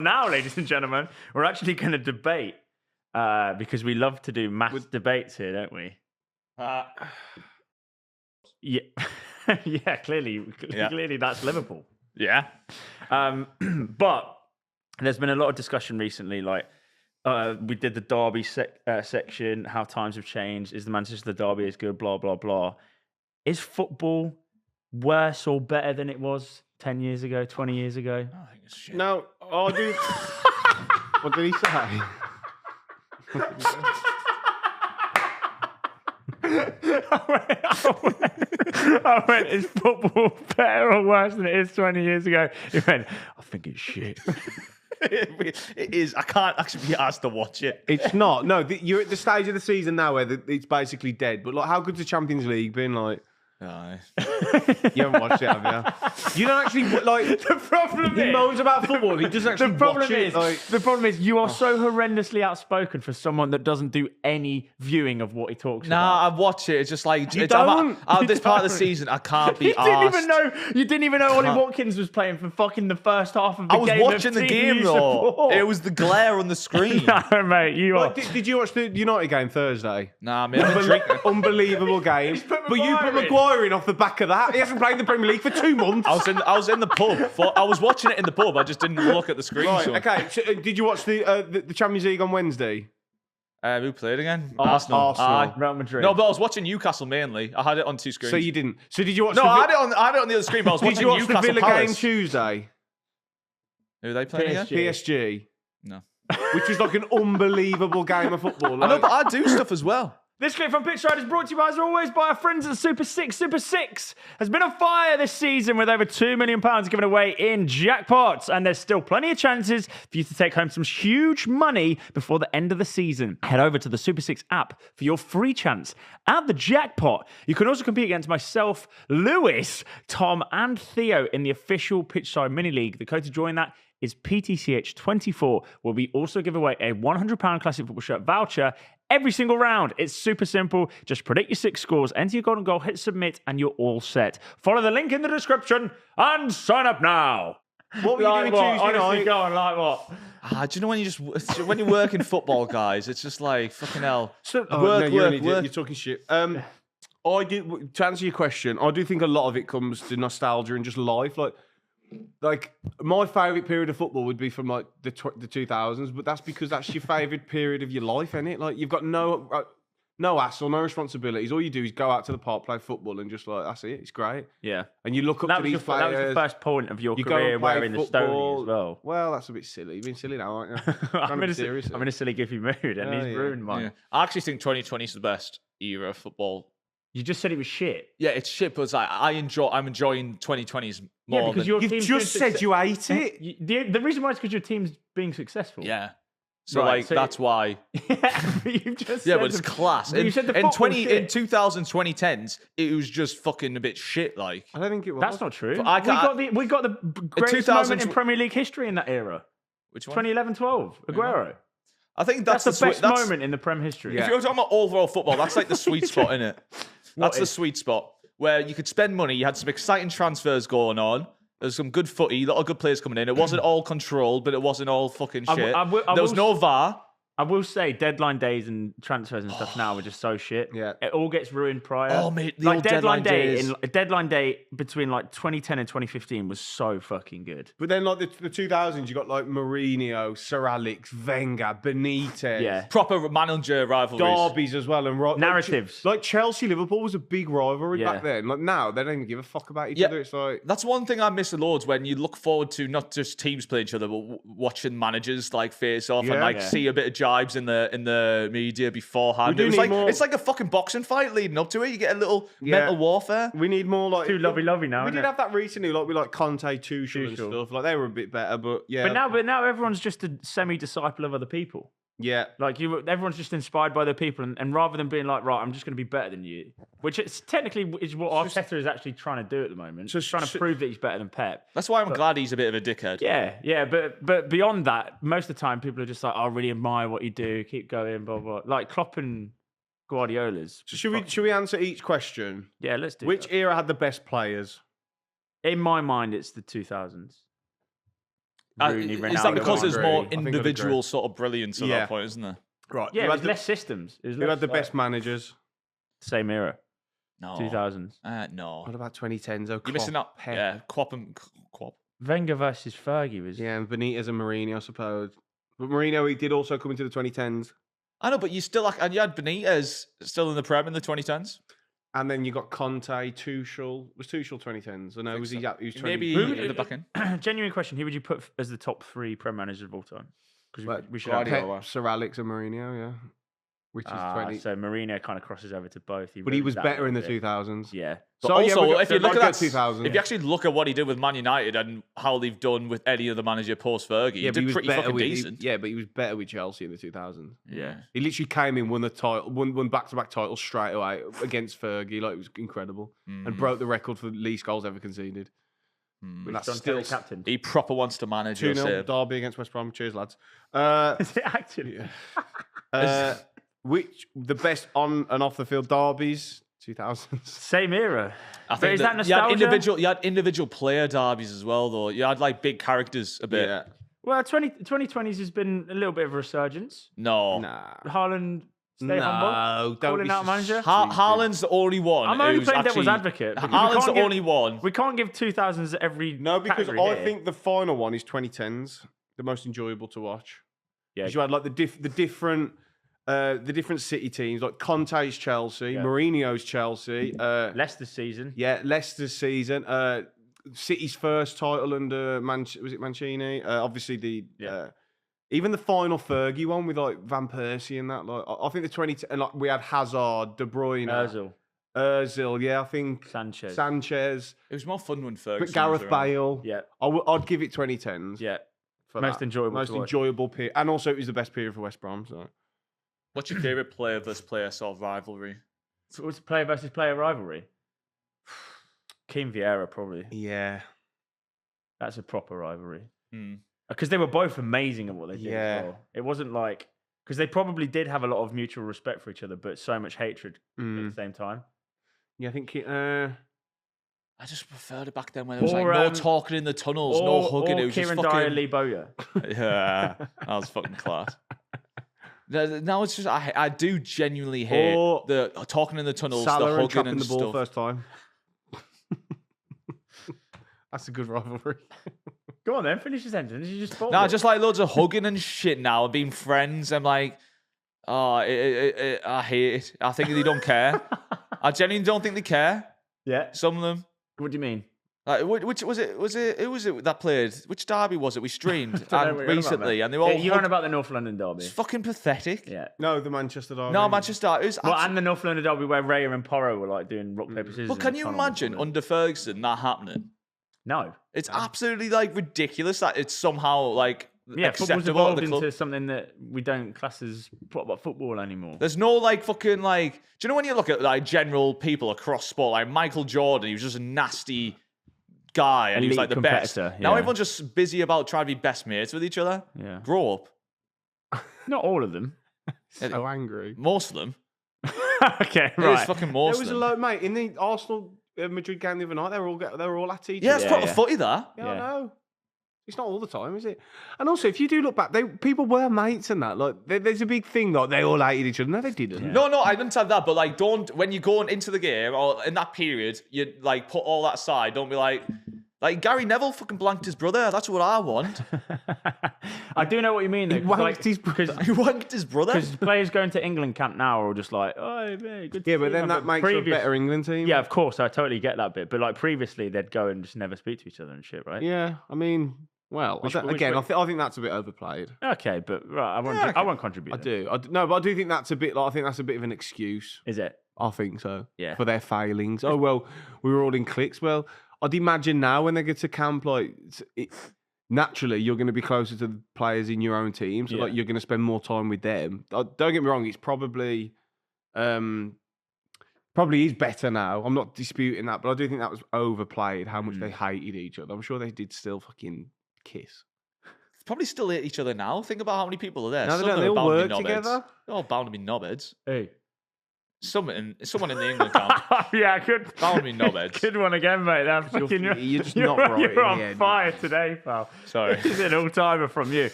Now, ladies and gentlemen, we're actually going to debate because we love to do mass debates here, don't we? Yeah, yeah. Clearly, that's Liverpool. Yeah. But there's been a lot of discussion recently, like we did the Derby section, how times have changed. Is the Manchester Derby as good? Blah, blah, blah. Is football worse or better than it was 10 years ago, 20 years ago? I think it's shit. No, I do. What did he say? I went, is football better or worse than it is 20 years ago? He went, I think it's shit. It is. I can't actually be asked to watch it. It's not. No, you're at the stage of the season now where it's basically dead. But like, how good's the Champions League been? Like, Aye. you haven't watched it, have you? You don't actually like. The problem He is, moans about football. He doesn't actually watch it. the problem is, you are so horrendously outspoken for someone that doesn't do any viewing of what he talks about. Nah, I watch it. It's just like You it's, don't. out You this part of the don't. season. I can't be You asked. didn't even know Ollie Watkins was playing for fucking the first half of the I was game. watching the game though. Support. It was the glare on the screen. No, mate, you are. Like, did you watch the United game Thursday? Nah, man. I'm a drinker. Unbelievable game. But you put Maguire in off the back of that. He hasn't played in the Premier League for 2 months. I was in the pub. I was watching it in the pub. I just didn't look at the screen. Right, so. okay. So, did you watch the Champions League on Wednesday? Who played again? Arsenal. Real Madrid. No, but I was watching Newcastle mainly. I had it on 2 screens. So you didn't. So did you watch? No, the I had it on the other screen. But I was Did watching you watch Newcastle the Villa Palace. game Tuesday? Who are they playing again? PSG. No. Which was like an unbelievable game of football. I know, Like, but I do stuff as well. This clip from Pitchside is brought to you by, as always, by our friends at Super 6. Super 6 has been on fire this season with over £2 million given away in jackpots. And there's still plenty of chances for you to take home some huge money before the end of the season. Head over to the Super 6 app for your free chance at the jackpot. You can also compete against myself, Lewis, Tom, and Theo in the official Pitchside Mini League. The code to join that is PTCH24, where we also give away a £100 classic football shirt voucher every single round. It's super simple. Just predict your 6 scores, enter your golden goal, hit submit, and you're all set. Follow the link in the description and sign up now. what were you doing Tuesday Honestly, night? go on, like what? Do you know when you work in football, guys? It's just like fucking hell. So, Work. You're talking shit. I do. To answer your question, I do think a lot of it comes to nostalgia and just life. Like my favourite period of football would be from like the 2000s, but that's because that's your favourite period of your life, isn't it? Like you've got no hassle, no responsibilities. All you do is go out to the park, play football, and just like that's it. It's great. Yeah. And you look up That to was, these that was players. the first point of your You go career and play wearing the football. Stony as well. Well, that's a bit silly. You've been silly now, aren't you? I'm in a silly goofy mood, and he's yeah. ruined mine. Yeah. I actually think 2020 is the best era of football. You just said it was shit. Yeah, it's shit, but it's like I'm enjoying 2020s more. Yeah, because than, your You've team's just doing said you hate it. The reason why is because your team's being successful. yeah. So Right, like so that's why. You've just Yeah, said but it's class. You said the football's in shit. 2010s, it was just fucking a bit shit. Like I don't think it was. That's not true. But we got the greatest 2000 moment in Premier League history in that era. which one? 2011-12, Aguero. I think That's the best that's- moment in the Prem history. Yeah. If you're talking about overall football, that's like the sweet spot, isn't it? That's the is? sweet spot where you could spend money. You had some exciting transfers going on. There's some good footy, a lot of good players coming in. It wasn't all controlled, but it wasn't all fucking shit. I there was no VAR. I will say deadline days and transfers and stuff now are just so shit. Yeah. It all gets ruined prior. Oh, mate, the like old deadline deadline day days. deadline day between like 2010 and 2015 was so fucking good. But then, like the 2000s, you got like Mourinho, Sir Alex, Wenger, Benitez, Yeah. Proper manager rivalries. derbies as well, and Narratives. Like Chelsea, Liverpool was a big rivalry Yeah. back then. Like now, they don't even give a fuck about each Yeah. other. It's like That's one thing I miss a loads when you look forward to not just teams play each other, but watching managers like face off and Yeah. like Yeah. see a bit of jibes in the media beforehand. We do It was need like more- it's like a fucking boxing fight leading up to it. You get a little Yeah. mental warfare. we need more like Too lovey-lovey now, We isn't did it? have that recently, like with like Conte, Tuchel and Tuchel. stuff. Like they were a bit better, but yeah, But now everyone's just a semi-disciple of other people. yeah. Like everyone's just inspired by their people, and rather than being like, right, I'm just going to be better than you, which it's technically is what Arteta is actually trying to do at the moment. Just trying to prove that he's better than Pep. That's why I'm glad he's a bit of a dickhead. Yeah, but beyond that, most of the time people are just like, I really admire what you do, keep going, blah blah. Like Klopp and Guardiola's. So should we answer each question? Yeah, let's do. Which that. era had the best players? In my mind, it's the 2000s. Rooney, Is that Ronaldo, because there's agree. more I think I'd individual agree. sort of brilliance at Yeah. that point, isn't there? Right. Yeah, who it was had the, less systems. It was who less, had the like, best managers? same era, No. 2000s. No. What about 2010s? Oh, You're missing out. Pep. Yeah, Quap. Wenger versus Fergie was. Yeah, and Benitez and Mourinho, I suppose. But Mourinho, he did also come into the 2010s. I know, but you still and you had Benitez still in the Prem in the 2010s. And then you got Conte, Tuchel. Was Tuchel 2010s? I know, was he? He was 20, Maybe Who would in you- the back end. Genuine question: who would you put as the top 3 Prem managers of all time? Because But we should have. Guardiola. Pep, Sir Alex, and Mourinho. Yeah, which is 20. So Mourinho kind of crosses over to both. But he was that better in the little bit. 2000s. Yeah. But So, yeah, also, we got- if you so look at I'd that, go 2000. if you actually look at what he did with Man United and how they've done with any other manager post Fergie, he but did was pretty better fucking with, decent. yeah, but he was better with Chelsea in the 2000s. Yeah. He literally came in, won the title, won back-to-back titles straight away against Fergie. Like, it was incredible. And broke the record for least goals ever conceded. But that's John still Terry captain. He proper wants to manage. 2-0 Derby against West Brom. Cheers, lads. Is it actually? Which the best on and off the field derbies? 2000s. Same era. I But think is that you had nostalgia? you had individual player derbies as well, though. You had like big characters a bit. Yeah. Well, 2020s has been a little bit of a resurgence. No. Nah. Haaland stay humble. No, don't Calling be out so manager? stupid. Haaland's the only one. I'm only who's playing devil's actually- advocate. because we Haaland's can't the give- only one. We can't give 2000s every. No, because category I here. think the final one is 2010s, the most enjoyable to watch. Yeah. Because you had like the different city teams, like Conte's Chelsea, Yeah. Mourinho's Chelsea, Leicester season. yeah, Leicester's season, City's first title under was it Mancini? Obviously the even the final Fergie one with like Van Persie and that. Like I think the 20 and like we had Hazard, De Bruyne, Özil, yeah, I think Sanchez. It was more fun when Ferguson. but Gareth was around. Bale. Yeah. I'd give it 2010s. Yeah. for Most that. enjoyable most to watch. enjoyable period, and also it was the best period for West Brom. So What's your favourite player versus player sort of rivalry? So what's player versus player rivalry? Keane Vieira, probably. yeah, That's a proper rivalry. Hmm. Because they were both amazing at what they did. Yeah. As well. It wasn't like. Because they probably did have a lot of mutual respect for each other, but so much hatred at the same time. yeah, I think. I just preferred it back then when it was like Or, no talking in the tunnels, no hugging. It was Kieran just Dyer, fucking. Lee Bowyer. Yeah, that was fucking class. Now it's just I do genuinely hate Or the talking in the tunnels, Salah the and hugging chopping and the ball stuff. first time. That's a good rivalry. Go on then, finish your sentence. You just thought No, it. just like loads of hugging and shit now and being friends. I'm like, oh, I hate it. I think they don't care. I genuinely don't think they care. Yeah. Some of them. What do you mean? Like, which was it? Who was it that played? Which derby was it? We streamed Don't know what you're on about, recently, mate. and they were all. You're on about the North London derby. It's fucking pathetic. Yeah. No, the Manchester derby. No, Manchester. It was Well, abso- and the North London derby where Raya and Porro were like doing rock paper scissors. But in can the you tunnel or imagine something. under Ferguson that happening? No. It's absolutely like ridiculous that it's somehow like Yeah, football's acceptable at evolved the club. into something that we don't class as proper football anymore. There's no like fucking like. Do you know when you look at like general people across sport, like Michael Jordan, he was just a nasty guy and he was Elite like the best. competitor, Now yeah. everyone's just busy about trying to be best mates with each other. Yeah. Grow up. Not all of them. So angry. Most of them. Okay, It was right. fucking There most was of a them. lot, mate. In the Arsenal Madrid game the other night, they were all at each Yeah, other. it's Yeah, proper yeah. footy that. Yeah, Yeah. I know. It's not all the time, is it? And also, if you do look back, people were mates and that. Like, there's a big thing like they all hated each other. No, they didn't. Yeah. No, I didn't have that, but like, don't when you're going into the game or in that period, you like put all that aside. Don't be like Gary Neville fucking blanked his brother. That's what I want. I do know what you mean, though. He wanked his brother. He wanked his brother. Because players going to England camp now are all just like, oh, yeah, good to Yeah, see but then you." that makes for a previous- better England team. Yeah, of course, I totally get that bit. But like previously, they'd go and just never speak to each other and shit, right? Yeah, I mean, well, Which- I which again, way- I think that's a bit overplayed. Okay, but right, I won't. Yeah, I won't contribute. I then. do. No, but I do think that's a bit. Like, I think that's a bit of an excuse. Is it? I think so. Yeah. For their failings. Oh well, we were all in cliques. Well, I'd imagine now when they get to camp, like naturally you're going to be closer to the players in your own team, so Yeah. like you're going to spend more time with them. Don't get me wrong; it's probably is better now. I'm not disputing that, but I do think that was overplayed. How much they hated each other. I'm sure they did still fucking kiss. Probably still hate each other now. Think about how many people are there. No, they Some don't. of They them are all bound to work be knobheads. together. They're all bound to be knobheads. Hey, someone in the England camp. Yeah, good. That would be knobheads. Good one again, mate. That fucking, you're just not right You're in the on head. fire today, pal. Sorry. This is an all-timer from you.